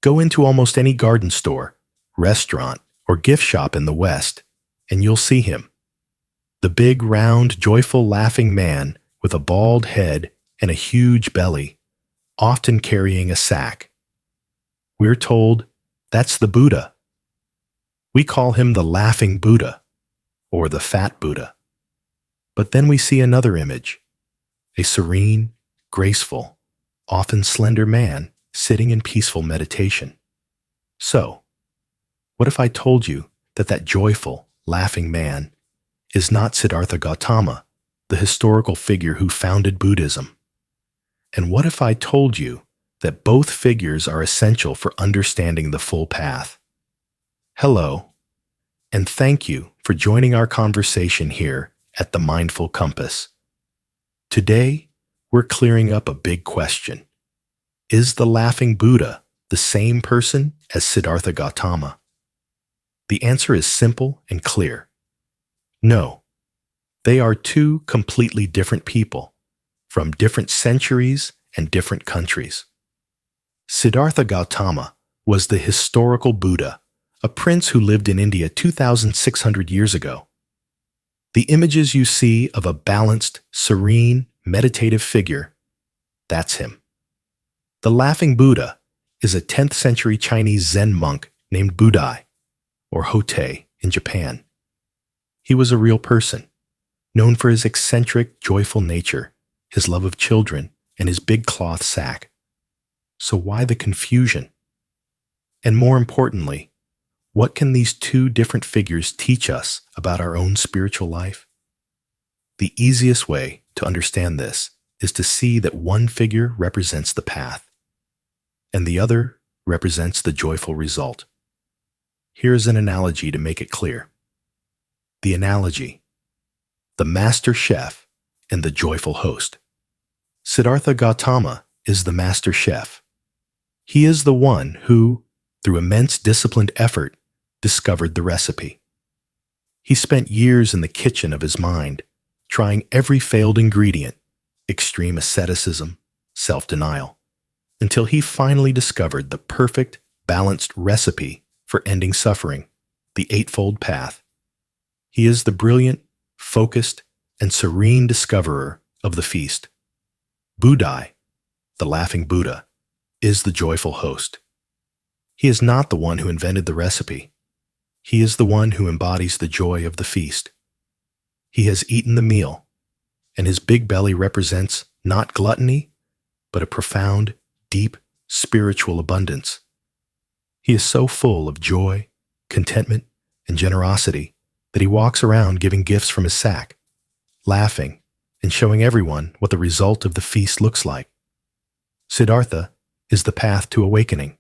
Go into almost any garden store, restaurant, or gift shop in the West, and you'll see him. The big, round, joyful, laughing man with a bald head and a huge belly, often carrying a sack. We're told that's the Buddha. We call him the laughing Buddha or the fat Buddha. But then we see another image, a serene, graceful, often slender man sitting in peaceful meditation. So, what if I told you that that joyful, laughing man is not Siddhartha Gautama, the historical figure who founded Buddhism? And what if I told you that both figures are essential for understanding the full path? Hello, and thank you for joining our conversation here at the Mindful Compass. Today, we're clearing up a big question. Is the laughing Buddha the same person as Siddhartha Gautama? The answer is simple and clear. No, they are two completely different people from different centuries and different countries. Siddhartha Gautama was the historical Buddha, a prince who lived in India 2,600 years ago. The images you see of a balanced, serene, meditative figure, that's him. The laughing Buddha is a 10th century Chinese Zen monk named Budai, or Hotei in Japan. He was a real person, known for his eccentric, joyful nature, his love of children, and his big cloth sack. So why the confusion? And more importantly, what can these two different figures teach us about our own spiritual life? The easiest way to understand this is to see that one figure represents the path, and the other represents the joyful result. Here's an analogy to make it clear. The analogy: the master chef and the joyful host. Siddhartha Gautama is the master chef. He is the one who, through immense disciplined effort, discovered the recipe. He spent years in the kitchen of his mind, trying every failed ingredient, extreme asceticism, self-denial, until he finally discovered the perfect, balanced recipe for ending suffering, the Eightfold Path. He is the brilliant, focused, and serene discoverer of the feast. Budai, the laughing Buddha, is the joyful host. He is not the one who invented the recipe. He is the one who embodies the joy of the feast. He has eaten the meal, and his big belly represents not gluttony, but a profound, deep, spiritual abundance. He is so full of joy, contentment, and generosity that he walks around giving gifts from his sack, laughing and showing everyone what the result of the feast looks like. Siddhartha is the path to awakening.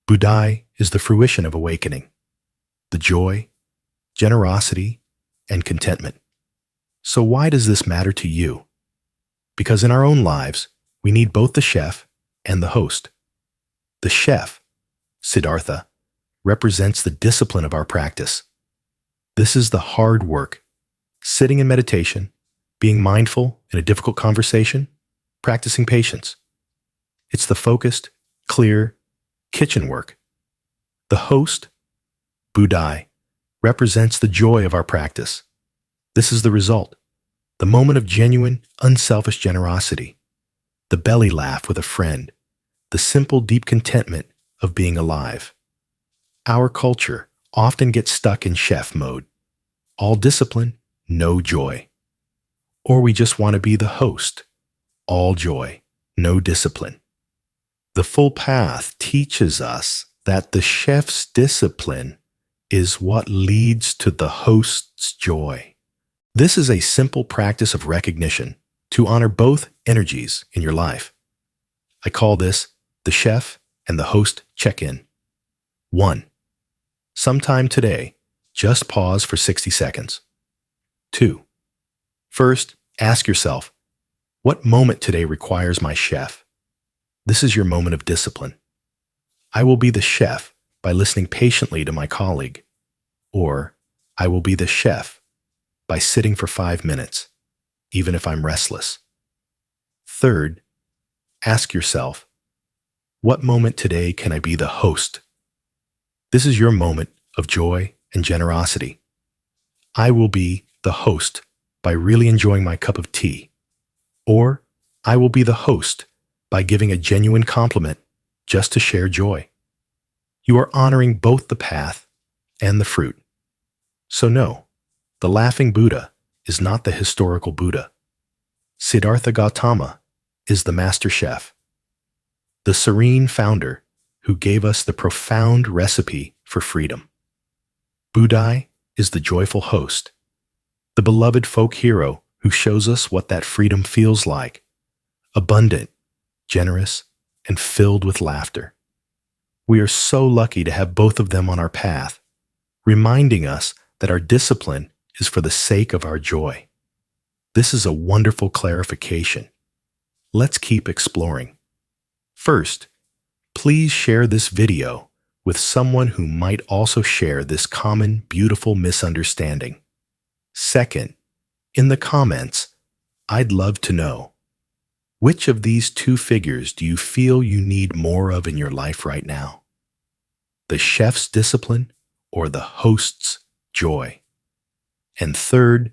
Budai is the fruition of awakening, the joy, generosity, and contentment. So why does this matter to you? Because in our own lives, we need both the chef and the host. The chef, Siddhartha, represents the discipline of our practice. This is the hard work, sitting in meditation, being mindful in a difficult conversation, practicing patience. It's the focused, clear, kitchen work. The host, Budai, represents the joy of our practice. This is the result, the moment of genuine, unselfish generosity, the belly laugh with a friend, the simple, deep contentment of being alive. Our culture often gets stuck in chef mode. All discipline, no joy. Or we just want to be the host. All joy, no discipline. The full path teaches us that the chef's discipline is what leads to the host's joy. This is a simple practice of recognition to honor both energies in your life. I call this the chef and the host check-in. 1. Sometime today, just pause for 60 seconds. 2. First, ask yourself, what moment today requires my chef? This is your moment of discipline. I will be the chef by listening patiently to my colleague, or I will be the chef by sitting for 5 minutes, even if I'm restless. Third, ask yourself, What moment today can I be the host? This is your moment of joy and generosity. I will be the host by really enjoying my cup of tea. Or I will be the host by giving a genuine compliment just to share joy. You are honoring both the path and the fruit. So no, the laughing Buddha is not the historical Buddha. Siddhartha Gautama is the master chef, the serene founder who gave us the profound recipe for freedom. Budai is the joyful host, the beloved folk hero who shows us what that freedom feels like, abundant, generous, and filled with laughter. We are so lucky to have both of them on our path, reminding us that our discipline is for the sake of our joy. This is a wonderful clarification. Let's keep exploring. First, please share this video with someone who might also share this common, beautiful misunderstanding. Second, in the comments, I'd love to know, which of these two figures do you feel you need more of in your life right now? The chef's discipline or the host's joy? And third,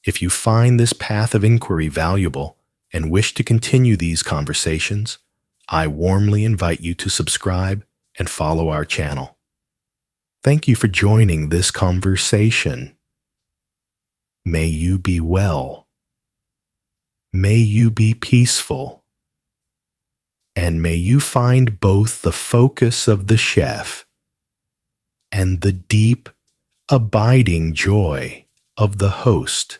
if you find this path of inquiry valuable and wish to continue these conversations, I warmly invite you to subscribe and follow our channel. Thank you for joining this conversation. May you be well. May you be peaceful. And may you find both the focus of the chef and the deep, abiding joy of the host.